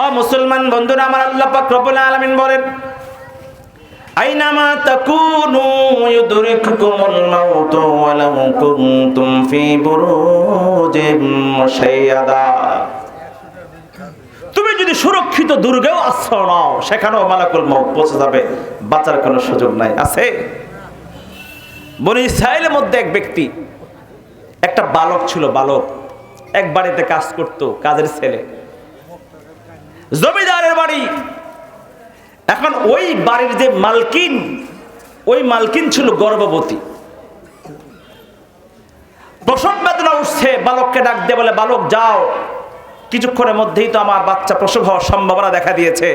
ও মুসলমান বন্ধুরা আমার, আল্লাহ পাক রব্বুল আলামিন বলেন, আইনামা তাকুনু ইউদরিকুকুমুল মাউতু ওয়ালাউ কুনতুম ফি বুরুজিম মুশাইয়াদা। তুমি যদি সুরক্ষিত দুর্গেও আশ্রয় নাও, সেখানেও মালাকুল মউত পৌঁছে যাবে, বাঁচার কোনো সুযোগ নাই। আছে বনি ইসরাইলের মধ্যে এক ব্যক্তি, একটা বালক ছিল। বালক এক বাড়িতে কাজ করত, কাজের ছেলে, জমিদারের বাড়ি। এখন ওই বাড়ির যে মালকিন, ওই মালকিন ছিল গর্ভবতী। প্রসব বেদনা উঠছে, বালককে ডাক দিয়ে বলে, বালক যাও, কিছুক্ষণের মধ্যেই তো আমার বাচ্চা প্রসব হওয়ার সম্ভাবনা দেখা দিয়েছে,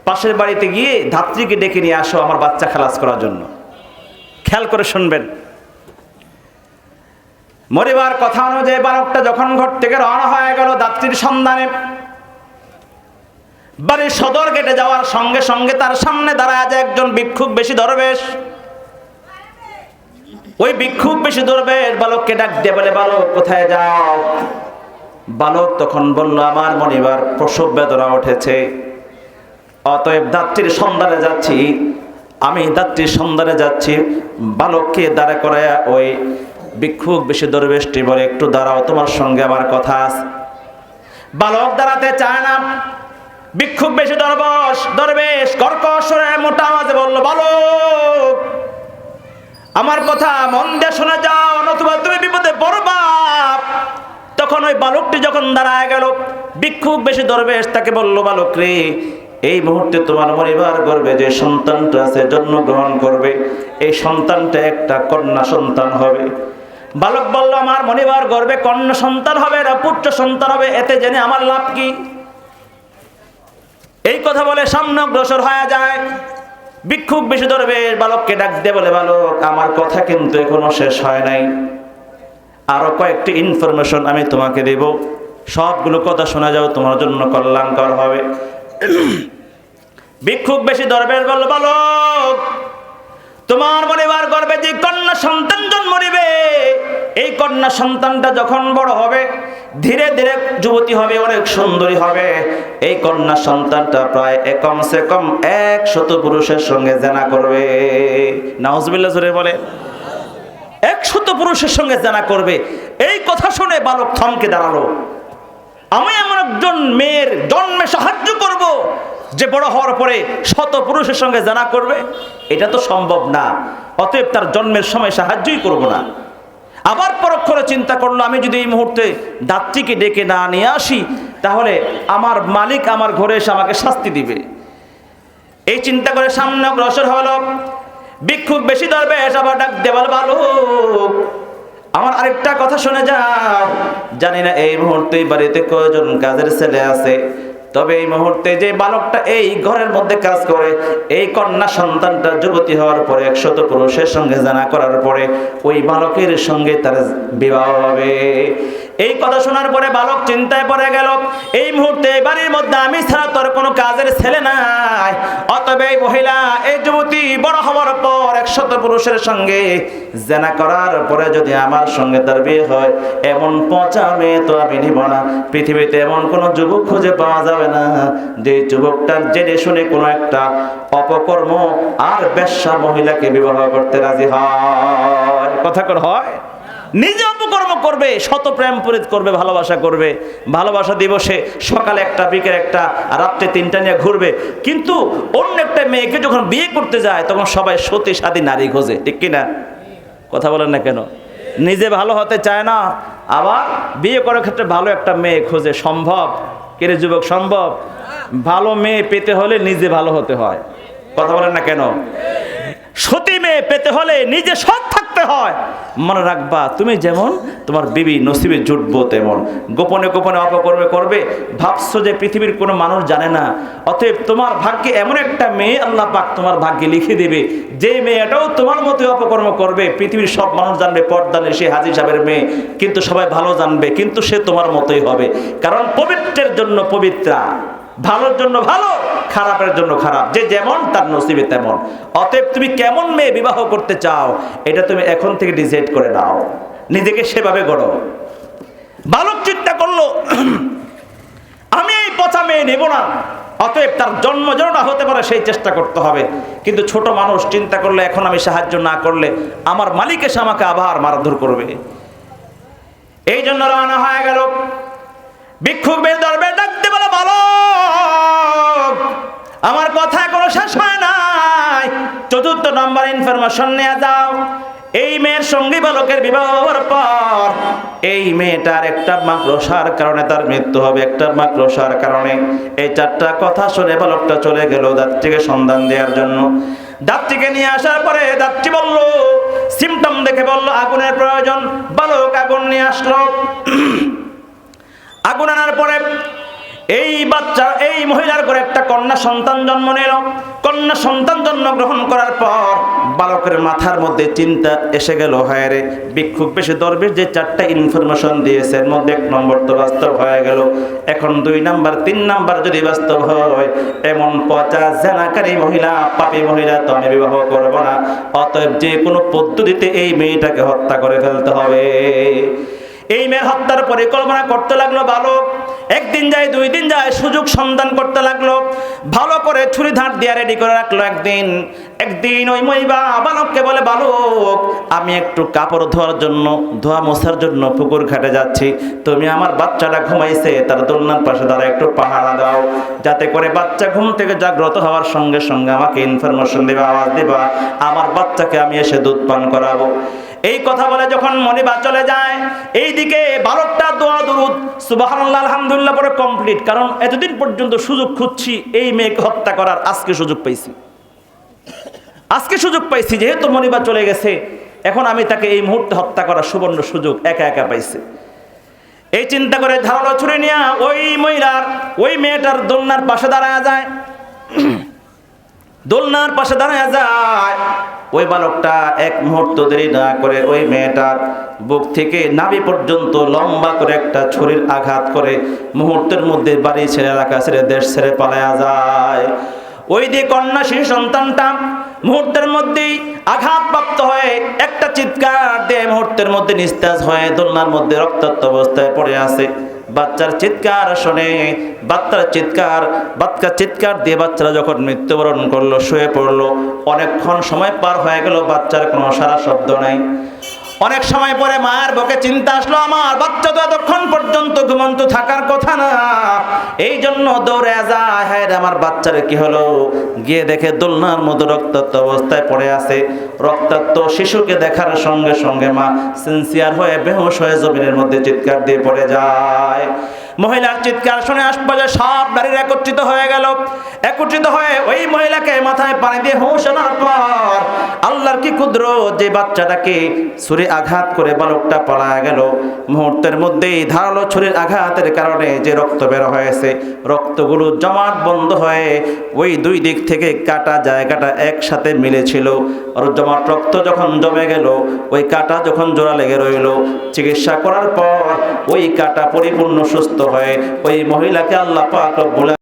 পাশের বাড়িতে গিয়ে ধাত্রীকে ডেকে নিয়ে আসো আমার বাচ্চা খালাস করার জন্য। খেয়াল করে শুনবেন, মরিবার কথা অনুযায়ী বালকটা যখন ঘর থেকে রওনা হয়ে গেল ধাত্রীর সন্ধানে, বাড়ির সদর গেটে যাওয়ার সঙ্গে সঙ্গে তার সামনে দাঁড়ায় যায় একজন ভিক্ষুক বেশি দরবেশ। ওই ভিক্ষুক বেশি দরবেশ বালককে ডাক দিয়ে বলে, বালক কোথায় যাও? বালক তখন বলল, আমার মনিবার প্রসব বেদনা উঠেছে, অতএব ধাত্রীর সন্ধানে যাচ্ছি। আমি ধাত্রীর সন্ধানে যাচ্ছি। বালককে দাঁড়া করায় ওই ভিক্ষুক বেশি দরবেশটি বলে, একটু দাঁড়াও, তোমার সঙ্গে আমার কথা আছে। বালক দাঁড়াতে চায় না। ভিক্ষুক বেশি দরবেশ কর্কশ সুরে মোটা আওয়াজে বলল, বালক আমার কথা মন দিয়ে শুনে যাও, নতুবা তুমি বিপদে পড়বা। তখন ওই বালকটি যখন দাঁড়ায় গেল, ভিক্ষুক বেশি দরবেশ তাকে বলল, বালক রে, এই মুহূর্তে তোমার মরিবার গর্ভে যে সন্তানটা আছে জন্মগ্রহণ করবে, এই সন্তানটা একটা কন্যা সন্তান হবে। বালক বলল, আমার মনিবার গর্ভে কন্যা সন্তান হবে না পুত্র সন্তান হবে, এতে জেনে আমার লাভ কি? এই কথা বলে সামনে অগ্রসর হয়ে যায়। ভিক্ষুক বেশি দরবেশ বালককে ডাক দিয়ে বলে, বালক আমার কথা কিন্তু এখনো শেষ হয় নাই, আরো কয়েকটি ইনফরমেশন আমি তোমাকে দেব, সবগুলো কথা শোনা যাও, তোমার জন্য কল্যাণকর হবে। ভিক্ষুক বেশি দরবেশ বলল, বালক তোমার মনিবার গর্ভে যে কন্যা সন্তান জন্ম নেবে, এই কন্যা সন্তানটা যখন বড় হবে, ধীরে ধীরে যুবতী হবে, অনেক সুন্দরী হবে। এই কন্যা সন্তানটা প্রায় কমসে কম 100 পুরুষের সঙ্গে জেনা করবে। নাউজুবিল্লাহ জোরে বলে, 100 পুরুষের সঙ্গে জেনা করবে। এই কথা শুনে বালক থমকে দাঁড়ালো। আমি এমন একজন মেয়ের জন্মে সাহায্য করব যে বড় হওয়ার পরে 100 পুরুষের সঙ্গে জেনা করবে, এটা তো সম্ভব না। অতএব তার জন্মের সময় সাহায্যই করব না। আবার পরক্ষণে চিন্তা করলো, আমি যদি এই মুহূর্তে ধাত্রীকে ডেকে না নিয়ে আসি, তাহলে আমার মালিক আমার ঘরে এসে আমাকে শাস্তি দিবে। এই চিন্তা করে সামনে অগ্রসর হলো। ভিক্ষুক বেশি দরবেশ আবার ডাক দেওয়াল, বালক আমার আরেকটা কথা শুনে যাও। জানি না এই মুহূর্তে বাড়িতে কয়জন কাজের ছেলে আছে, তবে এই মুহূর্তে যে বালকটা এই ঘরের মধ্যে কাজ করে, এই কন্যা সন্তানটা যুবতী হওয়ার পরে 100 পুরুষের সঙ্গে জানা করার পরে ওই বালকের সঙ্গে তার বিবাহ হবে। এই কথা শোনার পরে বালক চিন্তায় পড়ে গেল, এই মুহূর্তে বাড়ির মধ্যে আমি ছাড়া তোর কোনো কাজের ছেলে নাই। অতএব এই মহিলা, এই যুবতী বড় হওয়ার পর 100 পুরুষের সঙ্গে জেনা করার পরে যদি আমার সঙ্গে তার বিয়ে হয়, এমন পচা মেয়ে তো আমি নিব না। পৃথিবীতে এমন কোনো যুবক খুঁজে পাওয়া যাবে না যে যুবকটার জেনে শুনে কোনো একটা অপকর্ম আর বেশ্যা মহিলাকে বিবাহ করতে রাজি হয়। কথা কর হয়, নিজে অপকর্ম করবে, শত প্রেম পরিত করবে, ভালোবাসা করবে, ভালোবাসা দিবসে সকালে একটা বিকেল একটা রাত্রে 3টা নিয়ে ঘুরবে, কিন্তু অন্য একটা মেয়েকে যখন বিয়ে করতে যায় তখন সবাই সতী সাদী নারী খোঁজে। ঠিক কিনা? কথা বলেন না কেন? নিজে ভালো হতে চায় না, আবার বিয়ে করার ক্ষেত্রে ভালো একটা মেয়ে খোঁজে। সম্ভব কেরে যুবক? সম্ভব? ভালো মেয়ে পেতে হলে নিজে ভালো হতে হয়। কথা বলেন না কেন? সতী মেয়ে পেতে হলে নিজে সৎ থাকতে হয়। মনে রাখবা, তুমি যেমন তোমার বিবি নসিবে জুটবো তেমন। গোপনে গোপনে অপকর্মে করবে, ভাবছো যে পৃথিবীর কোনো মানুষ জানে না। অতএব তোমার ভাগ্যে এমন একটা মেয়ে আল্লাহ পাক তোমার ভাগ্যে লিখে দেবে, যে মেয়েটাও তোমার মতো অপকর্ম করবে, পৃথিবীর সব মানুষ জানবে পর্দানে সে হাজী সাহেবের মেয়ে, কিন্তু সবাই ভালো জানবে, কিন্তু সে তোমার মতোই হবে। কারণ পবিত্রের জন্য পবিত্রা, ভালোর জন্য ভালো, খারাপের জন্য খারাপ, যে যেমন তার নসিবে তেমন। অতএব তুমি কেমন মেয়ে বিবাহ করতে চাও, এটা তুমি এখন থেকে ডিসাইড করে নাও, নিজেকে সেভাবে গড়ো। বালক চিন্তা করলো, আমি এই পচা মেয়ে নেব না। অতএব তার জন্ম যেন না হতে পারে সেই চেষ্টা করতে হবে। কিন্তু ছোট মানুষ চিন্তা করলে এখন আমি সাহায্য না করলে আমার মালিক এসে আমাকে আবার মারধর করবে। এই জন্য রওনা হয়ে গেল। ভিক্ষুকের দরবারে ডাকতে বলে, বালক আমার কথা কোনো শেষ হয় নাই, ৪র্থ নম্বর ইনফরমেশন নিয়ে যাও। এই মেয়ের সঙ্গে বালকের বিবাহ হওয়ার পর এই মেয়েটার একটা মাকড়সার কারণে তার মৃত্যু হবে, একটা মাকড়সার কারণে। এই 4টা কথা শুনে বালকটা চলে গেল দাত্রীকে সন্ধান দেওয়ার জন্য। দাত্রীকে নিয়ে আসার পরে দাত্রী বলল, সিমটম দেখে বলল আগুনের প্রয়োজন। বালক আগুন নিয়ে আসলো। আগুন আনার পরে এই বাচ্চা, এই মহিলার ঘরে একটা কন্যা সন্তান জন্ম নিল। কন্যা সন্তান জন্মগ্রহণ করার পর বালকের মাথার মধ্যে চিন্তা এসে গেল, হায় রে, ভিক্ষুক বেশি দরবেশ যে 4টা ইনফরমেশন দিয়েছে এর মধ্যে 1 নম্বর তো বাস্তব হয়ে গেল, এখন 2 নাম্বার 3 নাম্বার যদি বাস্তব হয়, এমন পচা জানাকারী মহিলা, পাপী মহিলা তো আমি বিবাহ করব না। অতএব যে কোনো পদ্ধতিতে এই মেয়েটাকে হত্যা করে ফেলতে হবে। এই মেয়ের হত্যার পরিকল্পনা করতে লাগলো বালক। 1 দিন যায়, 2 দিন যায়, সুযোগ সন্ধান করতে লাগলো। ভালো করে ছুরি ধার দিয়ে রেডি করে রাখলো। একদিন ওই মহিলা বালককে বলে, বালক আমি একটু কাপড় ধোয়া মোছার জন্য পুকুর ঘাটে যাচ্ছি, তুমি আমার বাচ্চাটা ঘুমাইছে তার দোলনার পাশে দাঁড়া একটু পাহারা দাও, যাতে করে বাচ্চা ঘুম থেকে জাগ্রত হওয়ার সঙ্গে সঙ্গে আমাকে ইনফরমেশন দেবা, আওয়াজ দেবা, আমার বাচ্চাকে আমি এসে দুধ পান করাবো। এই কথা বলে যখন মনিবা চলে যায়, এইদিকে বালকটা দোয়া দুরুদ সুবহানাল্লাহ আলহামদুলিল্লাহ পরে কমপ্লিট। কারণ এতদিন পর্যন্ত সুযোগ খুঁজছি এই মেয়েকে হত্যা করার, আজকে সুযোগ পাইছি। যেহেতু মনিবা চলে গেছে, এখন আমি তাকে এই মুহূর্তে হত্যা করার সুবর্ণ সুযোগ একা পাইছি। এই চিন্তা করে ধারালো ছুরি নিয়ে ওই মেয়েটার দোলনার পাশে দাঁড়ায় যায়। ওই বালকটা 1 মুহূর্ত দেরি না করে ওই মেয়েটার বুক থেকে নাভি পর্যন্ত লম্বা করে একটা ছুরির আঘাত করে মুহূর্তের মধ্যে বাড়ি ছেড়ে, এলাকা ছেড়ে, দেশ ছেড়ে পালায়া যায়। ওই দিয়ে কন্যা শিশু সন্তানটা মুহূর্তের মধ্যেই আঘাতপ্রাপ্ত হয়ে একটা চিৎকার দিয়ে মুহূর্তের মধ্যে নিস্তেজ হয়ে দোলনার মধ্যে রক্তাক্ত অবস্থায় পড়ে আছে। বাচ্চার চিৎকার শুনে, বাচ্চার চিৎকার দিয়ে বাচ্চারা যখন মৃত্যুবরণ করলো, শুয়ে পড়লো, অনেকক্ষণ সময় পার হয়ে গেল, বাচ্চার কোনো সারা শব্দ নাই। অনেক সময় পরে মায়ের বুকে চিন্তা আসলো, আমার বাচ্চা তো এতক্ষণ পর্যন্ত ঘুমন্ত থাকার কথা না, এই জন্য দৌড়ে যায়, হ্যাঁ আমার বাচ্চার কি হলো। গিয়ে দেখে দোলনার মধ্যে রক্তাক্ত অবস্থায় পড়ে আছে। রক্তাক্ত শিশুকে দেখার সঙ্গে সঙ্গে মা সিনসিয়ার হয়ে বেহুশ হয়ে জমিনের মধ্যে চিৎকার দিয়ে পড়ে যায়। মহিলার চিৎকার শুনে আশপাশে সব নারীরা একত্রিত হয়ে ওই মহিলাকে মাথায় পানি দিয়ে হুঁশ আনার পর আল্লাহর কি কুদরত, যে বাচ্চাটাকে ছুরি আঘাত করে বালকটা পালায়া গেল, মুহূর্তের মধ্যেই ধারালো ছুরির আঘাতের কারণে যে রক্ত বের হয়েছে, রক্তগুলো জমাট বন্ধ হয়ে ওই 2 দিক থেকে কাটা জায়গাটা একসাথে মিলেছিল। আর জমাট রক্ত যখন জমে গেল, ওই কাটা যখন জোড়া লেগে রইল, চিকিৎসা করার পর ওই কাটা পরিপূর্ণ সুস্থ হয়ে ওই মহিলাকে আল্লাহ পাক রব্বুল